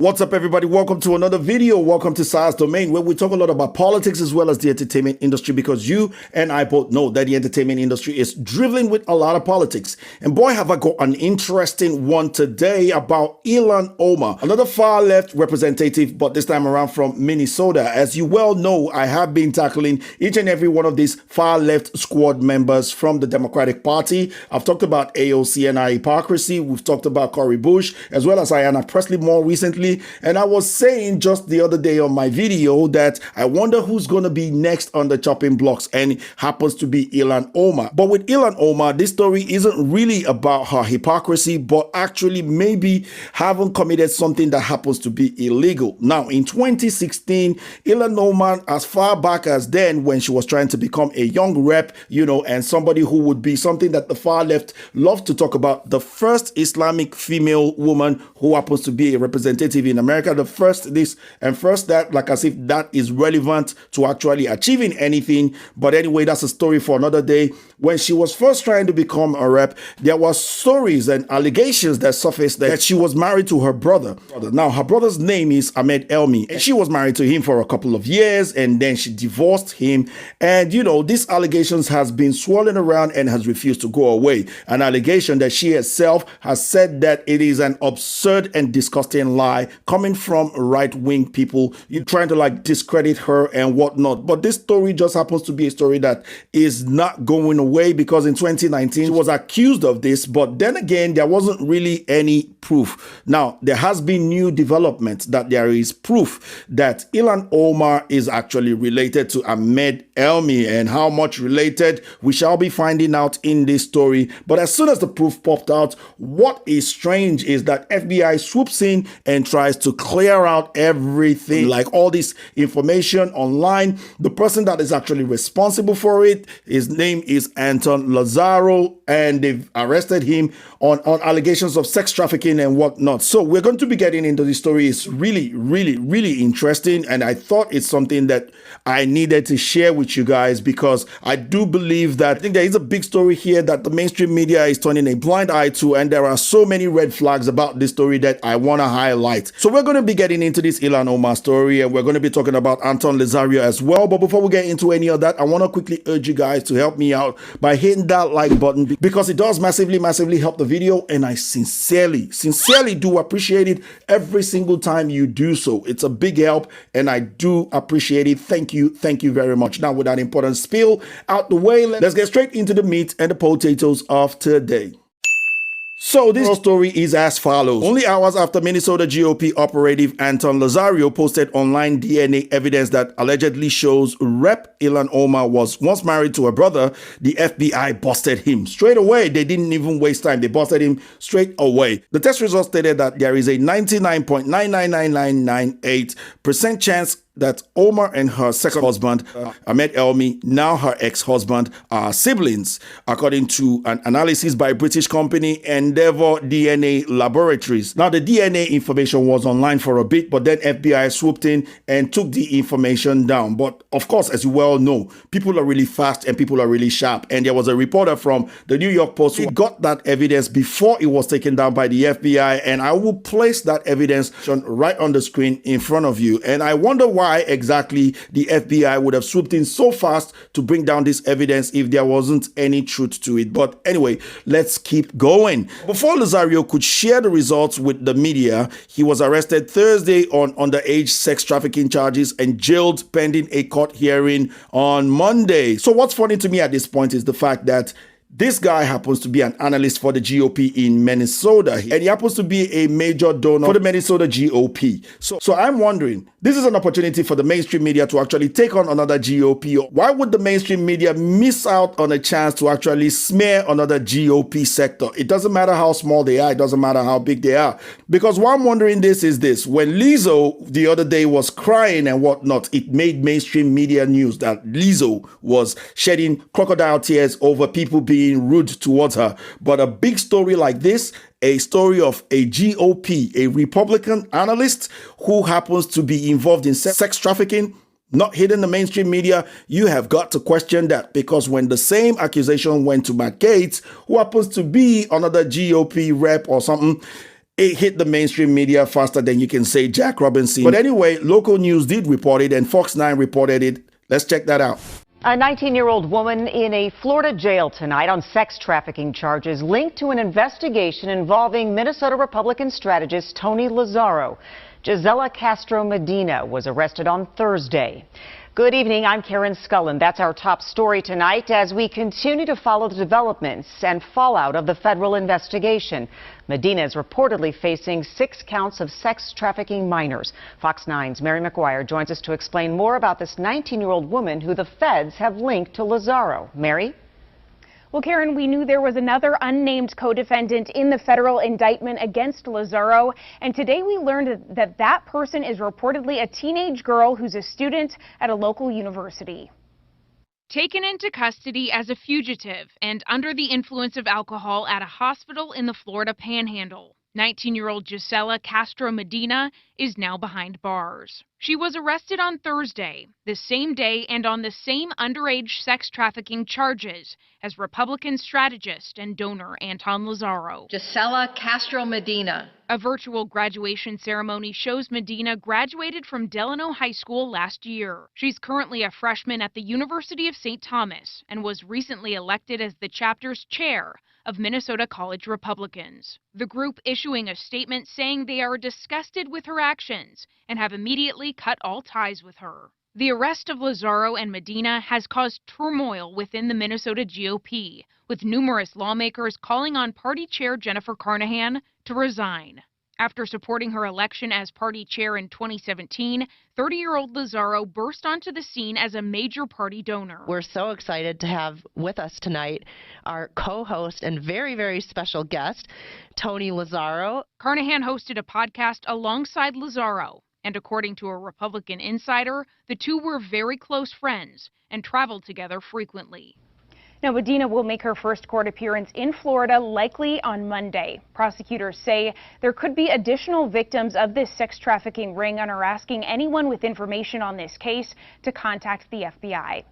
What's up, everybody? Welcome to another video. Welcome to SARS Domain, where we talk a lot about politics as well as the entertainment industry, because you and I both know that the entertainment industry is dribbling with a lot of politics. And boy, have I got an interesting one today about Ilhan Omar, another far left representative, but this time around from Minnesota. As you well know, I have been tackling each and every one of these far left squad members from the Democratic Party. I've talked about AOC and our hypocrisy. We've talked about Cori Bush, as well as Ayanna Pressley more recently. And I was saying just the other day on my video that I wonder who's going to be next on the chopping blocks, and it happens to be Ilhan Omar. But with Ilhan Omar, this story isn't really about her hypocrisy, but actually maybe having committed something that happens to be illegal. Now, in 2016, Ilhan Omar, as far back as then, when she was trying to become a young rep, and somebody who would be something that the far left love to talk about, the first Islamic female woman who happens to be a representative in America, the first this and first that, like as if that is relevant to actually achieving anything. But anyway, that's a story for another day. When she was first trying to become a rep, there were stories and allegations that surfaced that she was married to her brother. Now, her brother's name is Ahmed Elmi, and she was married to him for a couple of years, and then she divorced him. And these allegations has been swirling around and has refused to go away. An allegation that she herself has said that it is an absurd and disgusting lie coming from right-wing people, trying to discredit her and whatnot. But this story just happens to be a story that is not going away, because in 2019 she was accused of this, but then again there wasn't really any proof. Now, there has been new developments that there is proof that Ilhan Omar is actually related to Ahmed Elmi, and how much related we shall be finding out in this story. But as soon as the proof popped out, what is strange is that FBI swoops in and tries to clear out everything, like all this information online. The person that is actually responsible for it, his name is Anton Lazarro, and they've arrested him on allegations of sex trafficking and whatnot. So we're going to be getting into this story. It's really, really, really interesting, and I thought it's something that I needed to share with you guys, because I do believe that I think there is a big story here that the mainstream media is turning a blind eye to, and there are so many red flags about this story that I want to highlight. So we're going to be getting into this Ilhan Omar story, and we're going to be talking about Anton Lazarro as well. But before we get into any of that, I want to quickly urge you guys to help me out by hitting that like button, because it does massively help the video, and I sincerely do appreciate it every single time you do so. It's a big help, and I do appreciate it. Thank you very much. Now, with that important spiel out the way, let's get straight into the meat and the potatoes of today. So this story is as follows. Only hours after Minnesota GOP operative Anton Lazarro posted online DNA evidence that allegedly shows Rep. Ilhan Omar was once married to her brother, the FBI busted him straight away. They didn't even waste time. They busted him straight away. The test results stated that there is a 99.999998% chance that Omar and her second husband, Ahmed Elmi, now her ex-husband, are siblings, according to an analysis by British company Endeavor DNA Laboratories. Now, the DNA information was online for a bit, but then FBI swooped in and took the information down. But of course, as you well know, people are really fast and people are really sharp. And there was a reporter from the New York Post who got that evidence before it was taken down by the FBI. And I will place that evidence right on the screen in front of you. And I wonder why exactly the FBI would have swooped in so fast to bring down this evidence if there wasn't any truth to it. But anyway, let's keep going. Before Lazarro could share the results with the media, he was arrested Thursday on underage sex trafficking charges and jailed pending a court hearing on Monday. So what's funny to me at this point is the fact that this guy happens to be an analyst for the GOP in Minnesota, and he happens to be a major donor for the Minnesota GOP. So I'm wondering, this is an opportunity for the mainstream media to actually take on another GOP. Why would the mainstream media miss out on a chance to actually smear another GOP sector? It doesn't matter how small they are. It doesn't matter how big they are. Because what I'm wondering is this. When Lizzo the other day was crying and whatnot, it made mainstream media news that Lizzo was shedding crocodile tears over people being rude towards her. But a big story like this, a story of a GOP, a Republican analyst who happens to be involved in sex trafficking, not hitting the mainstream media, you have got to question that, because when the same accusation went to Matt Gaetz, who happens to be another GOP rep or something, it hit the mainstream media faster than you can say Jack Robinson. But anyway, local news did report it and Fox 9 reported it. Let's check that out. A 19-year-old woman in a Florida jail tonight on sex trafficking charges linked to an investigation involving Minnesota Republican strategist Tony Lazarro. Gisela Castro Medina was arrested on Thursday. Good evening, I'm Karen Scullen. That's our top story tonight as we continue to follow the developments and fallout of the federal investigation. Medina is reportedly facing 6 counts of sex trafficking minors. Fox 9's Mary McGuire joins us to explain more about this 19-year-old woman who the feds have linked to Lazarro. Mary? Well, Karen, we knew there was another unnamed co-defendant in the federal indictment against Lazarro, and today we learned that that person is reportedly a teenage girl who's a student at a local university. Taken into custody as a fugitive and under the influence of alcohol at a hospital in the Florida Panhandle, 19-year-old Gisela Castro Medina is now behind bars. She was arrested on Thursday, the same day and on the same underage sex trafficking charges as Republican strategist and donor Anton Lazarro. Gisela Castro Medina. A virtual graduation ceremony shows Medina graduated from Delano High School last year. She's currently a freshman at the University of St. Thomas and was recently elected as the chapter's chair of Minnesota College Republicans. The group issuing a statement saying they are disgusted with her actions and have immediately cut all ties with her. The arrest of Lazarro and Medina has caused turmoil within the Minnesota GOP, with numerous lawmakers calling on party chair Jennifer Carnahan to resign. After supporting her election as party chair in 2017, 30-year-old Lazarro burst onto the scene as a major party donor. We're so excited to have with us tonight our co-host and very, very special guest, Tony Lazarro. Carnahan hosted a podcast alongside Lazarro, and according to a Republican insider, the two were very close friends and traveled together frequently. Now, Medina will make her first court appearance in Florida likely on Monday. Prosecutors say there could be additional victims of this sex trafficking ring and are asking anyone with information on this case to contact the FBI.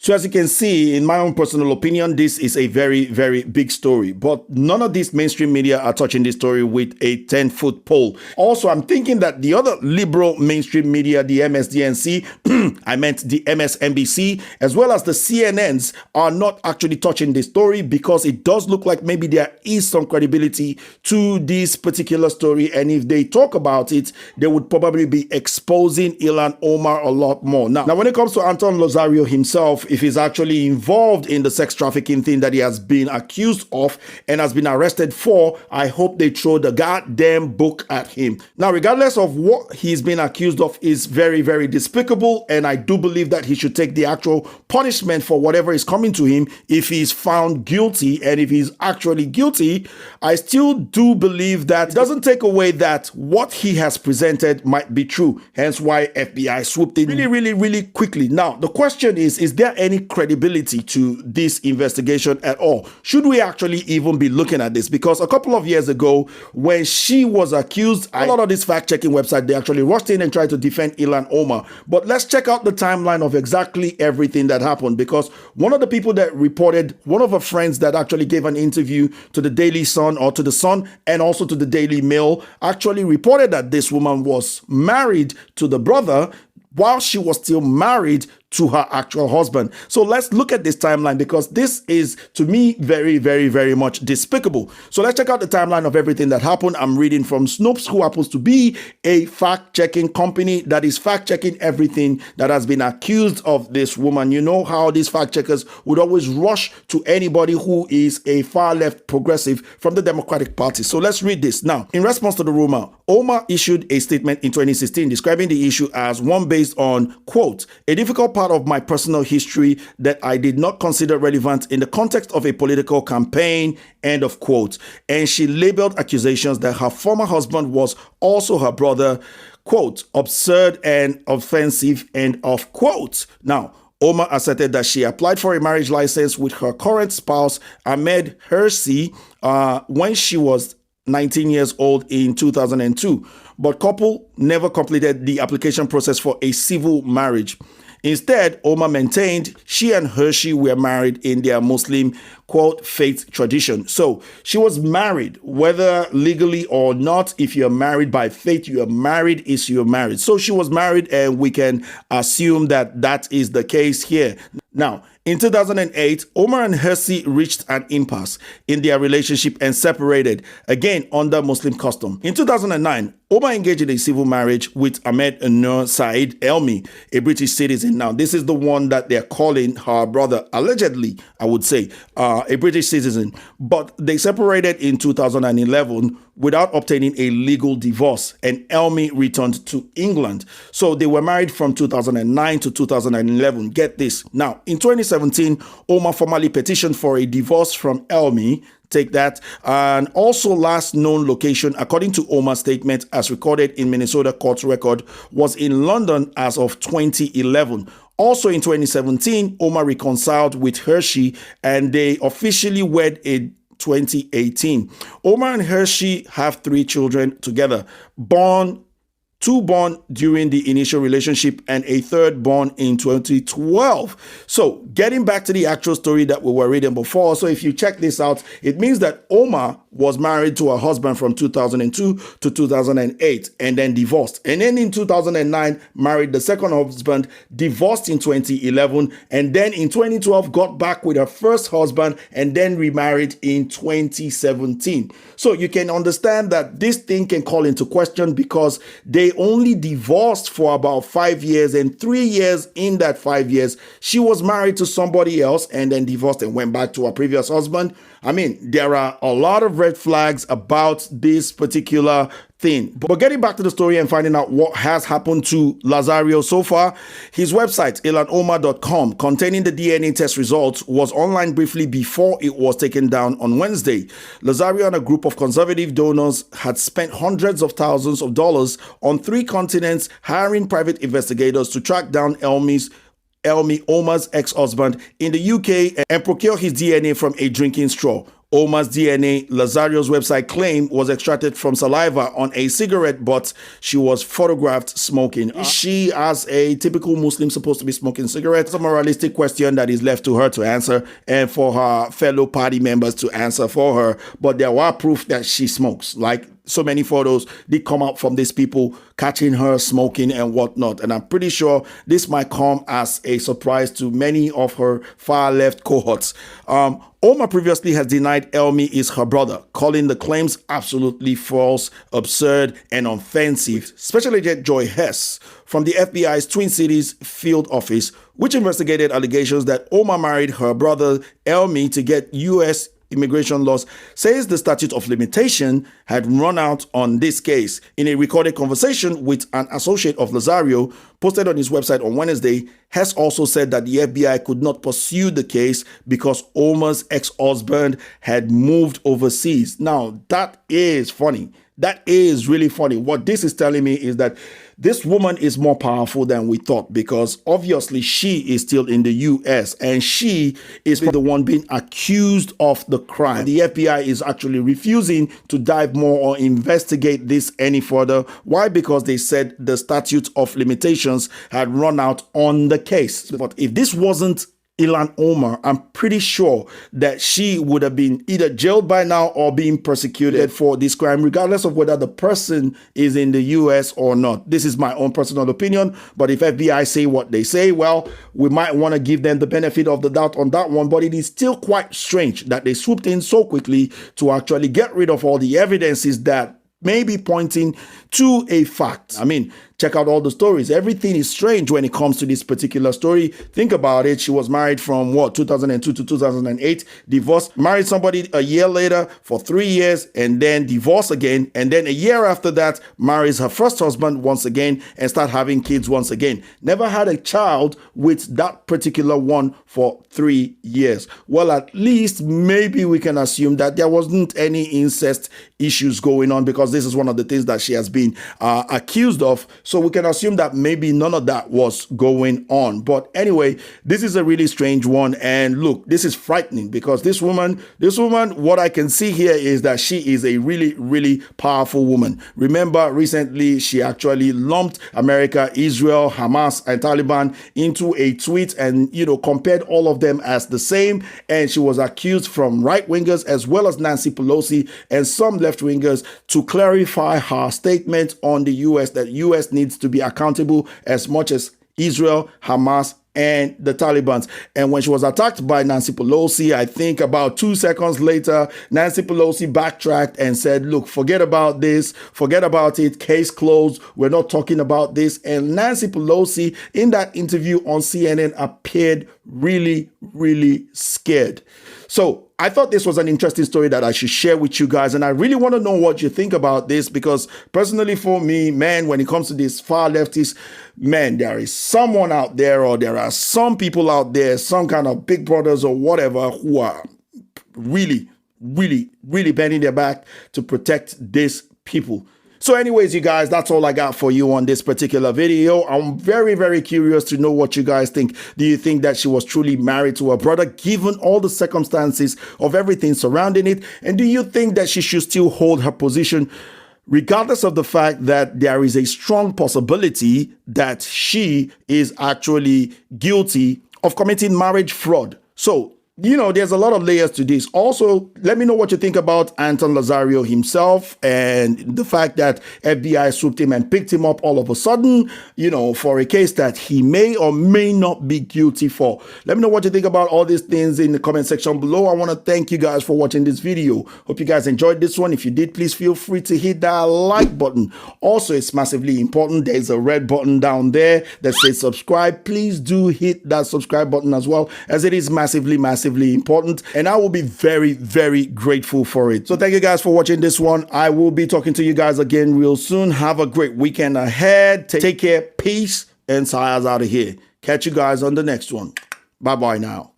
So as you can see, in my own personal opinion, this is a very, very big story. But none of these mainstream media are touching this story with a 10-foot pole. Also, I'm thinking that the other liberal mainstream media, the MSDNC, I meant the MSNBC, as well as the CNNs, are not actually touching this story because it does look like maybe there is some credibility to this particular story. And if they talk about it, they would probably be exposing Ilhan Omar a lot more. Now, when it comes to Anton Lazarro himself, if he's actually involved in the sex trafficking thing that he has been accused of and has been arrested for, I hope they throw the goddamn book at him. Now, regardless of what he's been accused of is very, very despicable, and I do believe that he should take the actual punishment for whatever is coming to him if he's found guilty. And if he's actually guilty, I still do believe that it doesn't take away that what he has presented might be true, hence why FBI swooped in really quickly. Now, the question is there any credibility to this investigation at all? Should we actually even be looking at this? Because a couple of years ago, when she was accused, a lot of these fact-checking websites, they actually rushed in and tried to defend Ilhan Omar. But let's check out the timeline of exactly everything that happened, because one of the people that reported, one of her friends that actually gave an interview to the Daily Sun, or to the Sun, and also to the Daily Mail, actually reported that this woman was married to the brother while she was still married to her actual husband. So let's look at this timeline, because this is, to me, very much despicable. So let's check out the timeline of everything that happened. I'm reading from Snopes, who happens to be a fact-checking company that is fact-checking everything that has been accused of this woman. You know how these fact-checkers would always rush to anybody who is a far-left progressive from the Democratic Party. So let's read this. Now, in response to the rumor, Omar issued a statement in 2016 describing the issue as one based on, quote, a difficult part of my personal history that I did not consider relevant in the context of a political campaign, end of quote. And she labeled accusations that her former husband was also her brother, quote, absurd and offensive, end of quote. Now, Omar asserted that she applied for a marriage license with her current spouse, Ahmed Elmi, when she was 19 years old in 2002, but couple never completed the application process for a civil marriage. Instead, Omar maintained she and Hershey were married in their Muslim, quote, faith tradition. So she was married, whether legally or not. If you're married by faith, you're married is you're married. So she was married, and we can assume that that is the case here. Now, in 2008, Omar and Hershey reached an impasse in their relationship and separated, again under Muslim custom. In 2009, Omar engaged in a civil marriage with Ahmed Elmi, a British citizen. Now, this is the one that they're calling her brother, allegedly, I would say, a British citizen. But they separated in 2011 without obtaining a legal divorce, and Elmi returned to England. So they were married from 2009 to 2011. Get this. Now, in 2017, Omar formally petitioned for a divorce from Elmi. Take that. And also last known location, according to Omar's statement, as recorded in Minnesota court record, was in London as of 2011. Also in 2017, Omar reconciled with Hershey and they officially wed in 2018. Omar and Hershey have 3 children together, two born during the initial relationship and a third born in 2012. So getting back to the actual story that we were reading before. So if you check this out, it means that Omar was married to her husband from 2002 to 2008 and then divorced. And then in 2009, married the second husband, divorced in 2011, and then in 2012 got back with her first husband and then remarried in 2017. So you can understand that this thing can call into question because they only divorced for about 5 years, and 3 years in that 5 years, she was married to somebody else and then divorced and went back to her previous husband. I mean, there are a lot of red flags about this particular thing. But getting back to the story and finding out what has happened to Lazarro so far, his website, ilhanomar.com, containing the DNA test results, was online briefly before it was taken down on Wednesday. Lazarro and a group of conservative donors had spent hundreds of thousands of dollars on 3 continents, hiring private investigators to track down Omar's ex-husband in the UK and procure his DNA from a drinking straw. Omar's DNA, Lazarro's website claimed, was extracted from saliva on a cigarette, but she was photographed smoking. Is she, as a typical Muslim, supposed to be smoking cigarettes? It's a moralistic question that is left to her to answer and for her fellow party members to answer for her. But there were proof that she smokes. Like, so many photos did come out from these people catching her smoking and whatnot. And I'm pretty sure this might come as a surprise to many of her far left cohorts. Omar previously has denied Elmi is her brother, calling the claims absolutely false, absurd, and offensive. Special Agent Joy Hess from the FBI's Twin Cities field office, which investigated allegations that Omar married her brother Elmi to get U.S. immigration laws, says the statute of limitation had run out on this case. In a recorded conversation with an associate of Lazarro posted on his website on Wednesday, Hess also said that the FBI could not pursue the case because Omar's ex-husband had moved overseas. Now, that is funny. That is really funny. What this is telling me is that this woman is more powerful than we thought, because obviously she is still in the U.S. and she is the one being accused of the crime. The FBI is actually refusing to dive more or investigate this any further. Why? Because they said the statute of limitations had run out on the case. But if this wasn't Ilhan Omar, I'm pretty sure that she would have been either jailed by now or being persecuted for this crime, regardless of whether the person is in the U.S. or not. This is my own personal opinion, but if FBI say what they say, well, we might want to give them the benefit of the doubt on that one, but it is still quite strange that they swooped in so quickly to actually get rid of all the evidences that may be pointing to a fact. I mean, check out all the stories. Everything is strange when it comes to this particular story. Think about it. She was married from 2002 to 2008, divorced, married somebody a year later for 3 years, and then divorced again. And then a year after that, marries her first husband once again and start having kids once again. Never had a child with that particular one for 3 years. Well, at least maybe we can assume that there wasn't any incest issues going on, because this is one of the things that she has been been accused of. So we can assume that maybe none of that was going on. But anyway, this is a really strange one. And look, this is frightening because this woman, what I can see here is that she is a really, really powerful woman. Remember, recently she actually lumped America, Israel, Hamas, and Taliban into a tweet and, compared all of them as the same. And she was accused from right-wingers as well as Nancy Pelosi and some left-wingers to clarify her statement on the U.S. that U.S. needs to be accountable as much as Israel, Hamas, and the Taliban. And when she was attacked by Nancy Pelosi, I think about 2 seconds later, Nancy Pelosi backtracked and said, look, forget about this, forget about it, case closed, we're not talking about this. And Nancy Pelosi, in that interview on CNN, appeared really, really scared. So I thought this was an interesting story that I should share with you guys. And I really want to know what you think about this, because personally for me, man, when it comes to this far leftist, man, there is someone out there, or there are some people out there, some kind of big brothers or whatever, who are really, really, really bending their back to protect these people. So anyways, you guys, that's all I got for you on this particular video. I'm very, very curious to know what you guys think. Do you think that she was truly married to her brother, given all the circumstances of everything surrounding it? And do you think that she should still hold her position, regardless of the fact that there is a strong possibility that she is actually guilty of committing marriage fraud? So, there's a lot of layers to this. Also, let me know what you think about Anton Lazarro himself and the fact that FBI swooped him and picked him up all of a sudden, for a case that he may or may not be guilty for. Let me know what you think about all these things in the comment section below. I want to thank you guys for watching this video. Hope you guys enjoyed this one. If you did, please feel free to hit that like button. Also, it's massively important. There's a red button down there that says subscribe. Please do hit that subscribe button as well, as it is massively important, and I will be very, very grateful for it. So thank you guys for watching this one. I will be talking to you guys again real soon. Have a great weekend ahead. Take care, peace, and Saya's out of here. Catch you guys on the next one. Bye bye now.